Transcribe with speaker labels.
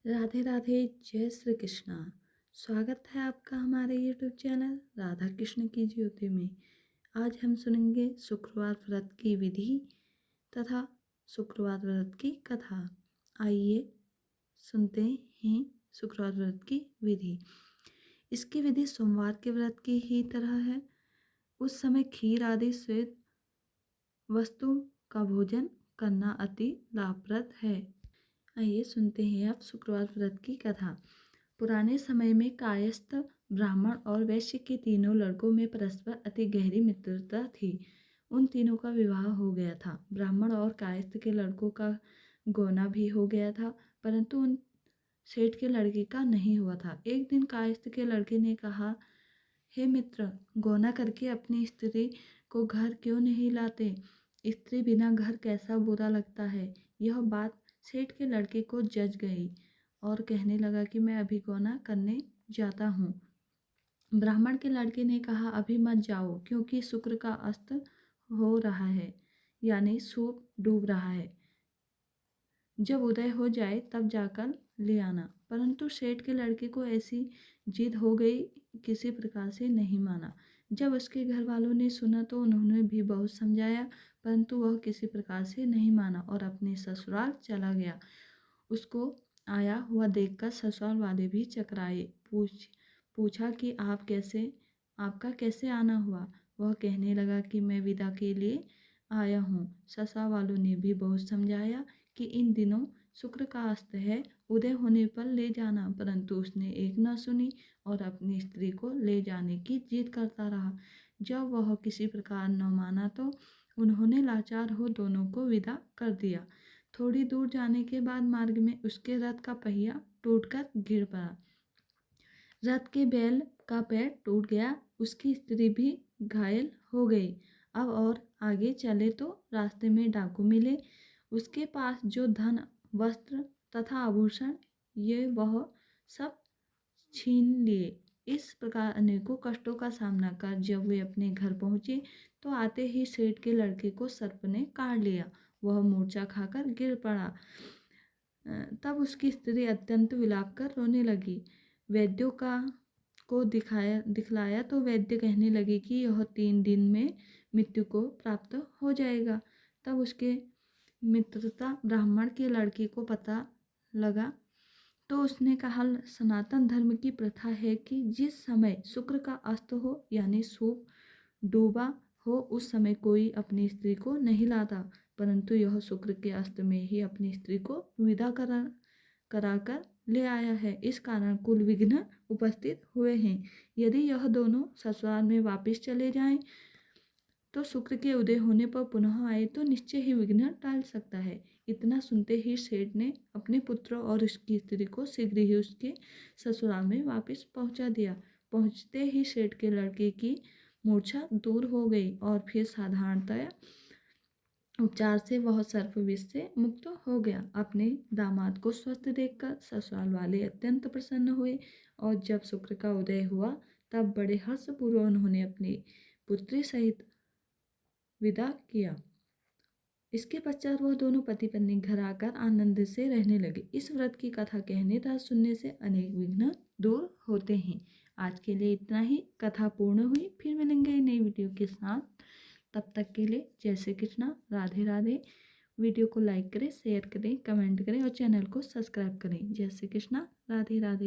Speaker 1: राधे राधे, जय श्री कृष्णा। स्वागत है आपका हमारे यूट्यूब चैनल राधा कृष्ण की ज्योति में। आज हम सुनेंगे शुक्रवार व्रत की विधि तथा शुक्रवार व्रत की कथा। आइए सुनते हैं शुक्रवार व्रत की विधि। इसकी विधि सोमवार के व्रत की ही तरह है। उस समय खीर आदि श्वेत वस्तु का भोजन करना अति लाभप्रद है। आइए सुनते हैं अब शुक्रवार व्रत की कथा। पुराने समय में कायस्थ ब्राह्मण और वैश्य के तीनों लड़कों में परस्पर अति गहरी मित्रता थी। उन तीनों का विवाह हो गया था। ब्राह्मण और कायस्थ के लड़कों का गौना भी हो गया था, परंतु उन सेठ के लड़के का नहीं हुआ था। एक दिन कायस्थ के लड़के ने कहा, हे मित्र, गौना करके अपनी स्त्री को घर क्यों नहीं लाते? स्त्री बिना घर कैसा बुरा लगता है। यह बात सेठ के लड़के को जच गई और कहने लगा कि मैं अभी गौना करने जाता हूँ। ब्राह्मण के लड़के ने कहा, अभी मत जाओ, क्योंकि शुक्र का अस्त हो रहा है, यानी सूर्य डूब रहा है। जब उदय हो जाए तब जाकर ले आना। परंतु सेठ के लड़के को ऐसी जिद हो गई, किसी प्रकार से नहीं माना। जब उसके घर वालों ने सुना तो उन्होंने भी बहुत समझाया, परंतु वह किसी प्रकार से नहीं माना और अपने ससुराल चला गया। उसको आया हुआ देखकर ससुराल वाले भी चकराए। पूछा कि आपका कैसे आना हुआ? वह कहने लगा कि मैं विदा के लिए आया हूँ। ससुराल वालों ने भी बहुत समझाया कि इन दिनों शुक्र का अस्त है, उदय होने पर ले जाना, परंतु उसने एक न सुनी और अपनी स्त्री को ले जाने की जिद करता रहा। जब वह किसी प्रकार न माना तो उन्होंने लाचार हो दोनों को विदा कर दिया। थोड़ी दूर जाने के बाद मार्ग में उसके रथ का पहिया टूटकर गिर पड़ा। रथ के बैल का पैर टूट गया। उसकी स्त्री भी घायल हो गई। अब और आगे चले तो रास्ते में डाकू मिले। उसके पास जो धन, वस्त्र तथा आभूषण ये वह सब छीन लिए। इस प्रकार अनेकों कष्टों का सामना कर जब वे अपने घर पहुंचे तो आते ही सेठ के लड़के को सर्प ने काट लिया। वह मूर्छा खाकर गिर पड़ा। तब उसकी स्त्री अत्यंत विलाप कर रोने लगी। वैद्यों को दिखलाया तो वैद्य कहने लगे कि यह 3 दिन में मृत्यु को प्राप्त हो जाएगा। तब उसके मित्रता ब्राह्मण के लड़के को पता लगा तो उसने कहा, सनातन धर्म की प्रथा है कि जिस समय शुक्र का अस्त हो यानी सूर्य डूबा हो उस समय कोई अपनी स्त्री को नहीं लाता, परंतु यह शुक्र के अस्त में ही अपनी स्त्री को विदा कराकर ले आया है। इस कारण कुल विघ्न उपस्थित हुए हैं। यदि यह दोनों ससुराल में वापस चले जाएं तो शुक्र के उदय होने पर पुनः आए तो निश्चय ही विघ्न टाल सकता है। इतना सुनते ही सेठ ने अपने पुत्र और उसकी स्त्री को शीघ्र ही उसके ससुराल में वापस पहुंचा दिया। पहुंचते ही सेठ के लड़के की मूर्छा दूर हो गई और फिर साधारणतया उपचार से वह सर्प विष से मुक्त हो गया। अपने दामाद को स्वस्थ देखकर ससुराल वाले अत्यंत प्रसन्न हुए और जब शुक्र का उदय हुआ तब बड़े हर्षपूर्वक उन्होंने अपनी पुत्री सहित विदा किया। इसके पश्चात वह दोनों पति पत्नी घर आकर आनंद से रहने लगे। इस व्रत की कथा कहने तथा सुनने से अनेक विघ्न दूर होते हैं। आज के लिए इतना ही। कथा पूर्ण हुई। फिर मिलेंगे नई वीडियो के साथ। तब तक के लिए जय श्री कृष्णा, राधे राधे। वीडियो को लाइक करें, शेयर करें, कमेंट करें और चैनल को सब्सक्राइब करें। जय श्री कृष्णा, राधे राधे।